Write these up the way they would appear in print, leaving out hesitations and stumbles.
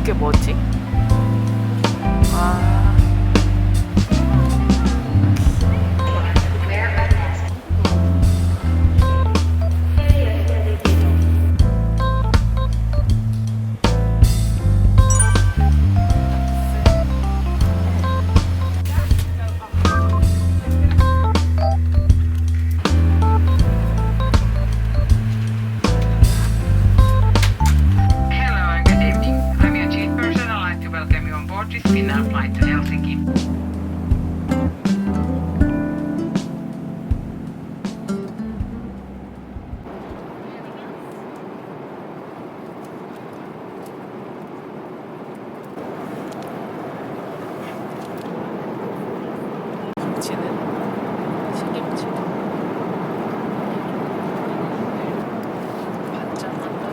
이게 뭐지? 김치는 시김치. 반찬한다.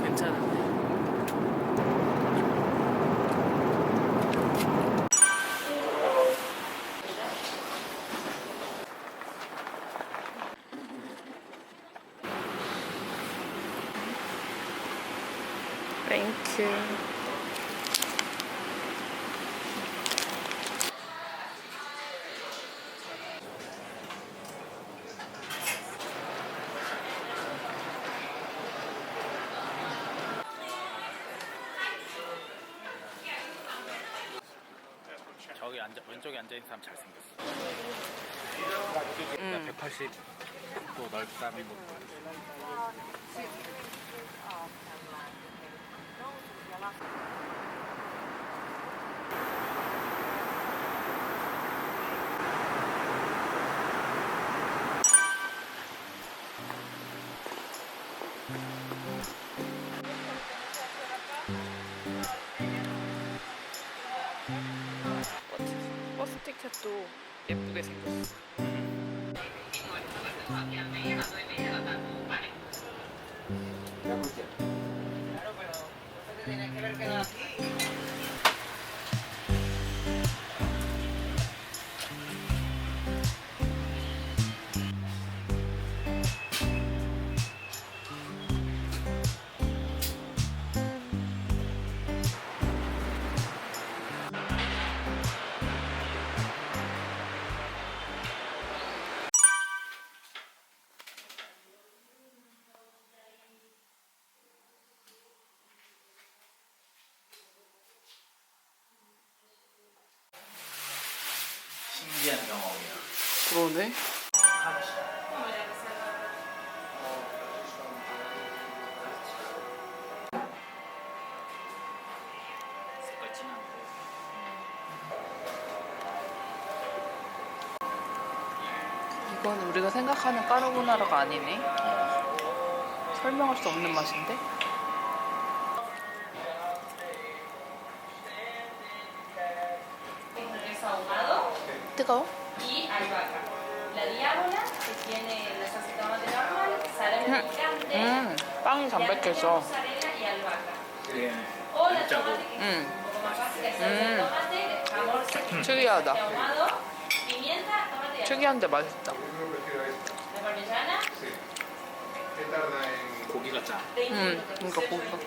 괜찮은데. 땡큐. 저기 왼쪽에 앉아있는 사람 잘생겼어. 180도 넓다는 거. 버스 티켓도 예쁘게 생겼어. 신기한 경험이야. 그러네. 색깔 진한데. 이건 우리가 생각하는 까르보나라가 아니네. 설명할 수 없는 맛인데? 뜨거워? 빵이 담백해서. 진짜고. 특이하다. 특이한데 맛있다. 고기가 짜. 그러니까 고기가.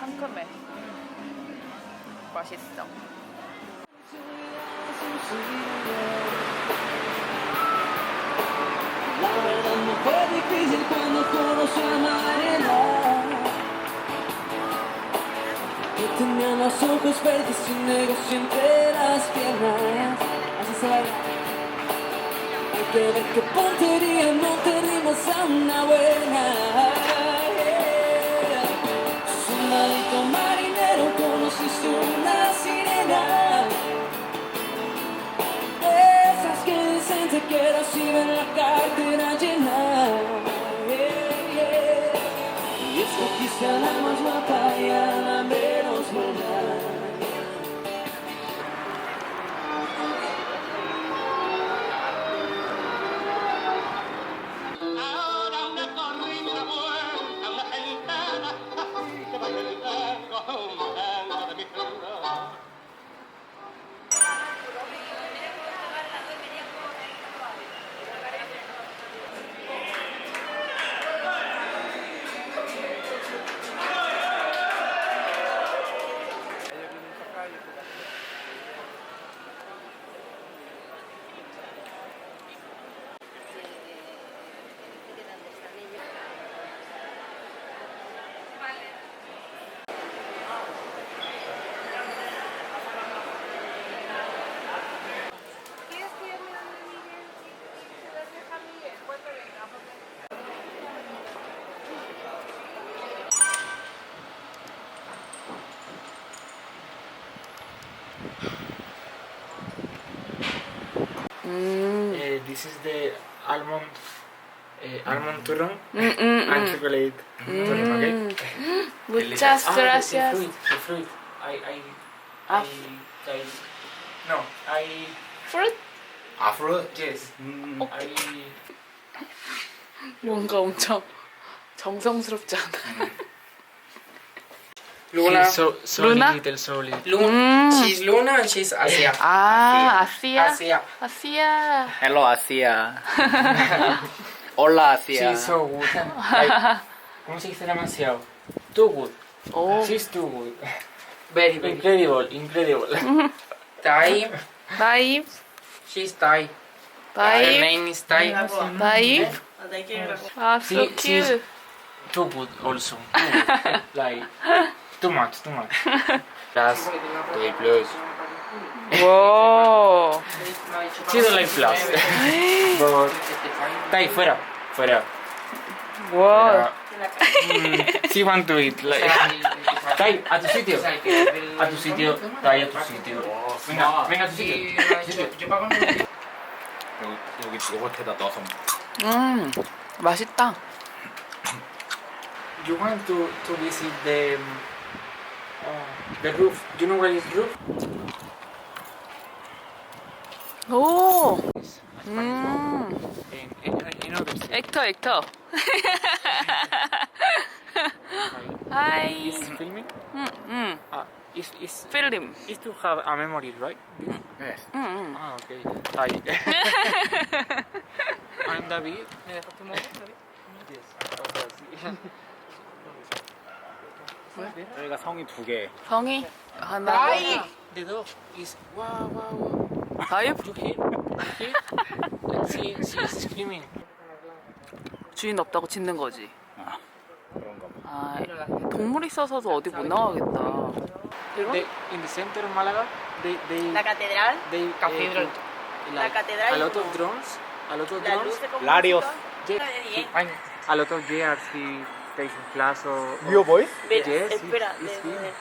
상큼해. 맛있어. No fue difícil cuando conocí a Mariela. Yo tenía los ojos verdes y negocio entre las piernas. Así se baila. Hay que ver qué puntería no tenemos a una buena. Sos un maldito marinero, conociste una sirena. Esas que dicen te quiero si ven la cartera llena. Y escogiste a la más guapa y a la menos buena. Ahora una corrida vuelta, una gitana, así que baila el tango, un tango de mi flor. This is the almond turron and chocolate turron, okay? Muchas gracias. The fruit. Ah. No, fruit? fruit. Yes. 뭔가 엄청 정성스럽지 않아? Luna. So Luna? little, so little. Luna. She's Luna and she's Asia. 아, 아시아? Asia. 아시아. Hello, Asia. Hola, Asia. She's so good. Like, ¿cómo se dice demasiado? Too good. 오, She's too good. Very, very. Incredible. Thai. 나입, She's Thai. Her 나입, name is Thai. 나입. 아, so She's cute. too good also. Like, too much. Plus, Thai plus. 와. She don't like plus. But, Thai, fuera. 와. She want to eat. Like, Thai, a tu sitio. Thai, a tu sitio. Venga, a tu sitio. 여기 요거트에다 넣어서 맛있다. You want to visit the roof. You know where is roof? 오. In other state. 액터. 하이. Is filming? 응. Is 필름. is to have a memory, right? Yes. 응. Ah, okay. Hi. I'm David. ¿Me dejas tu móvil, David? Yes. 저희가 성이 두 개. 성이 하나. The dog is wow. 나입? You hear? And she's screaming. 주인 없다고 짖는 거지. 그런가 봐. 아, 동물 있어서도 어디 못 나가겠다. In the center of Malaga, they La catedral, they Cathedral. put, La like, catedral a y lot un- of drones, la luz de como Larios. a lot of JRC taking class or Your voice? Ver, Yes, espera, it's him.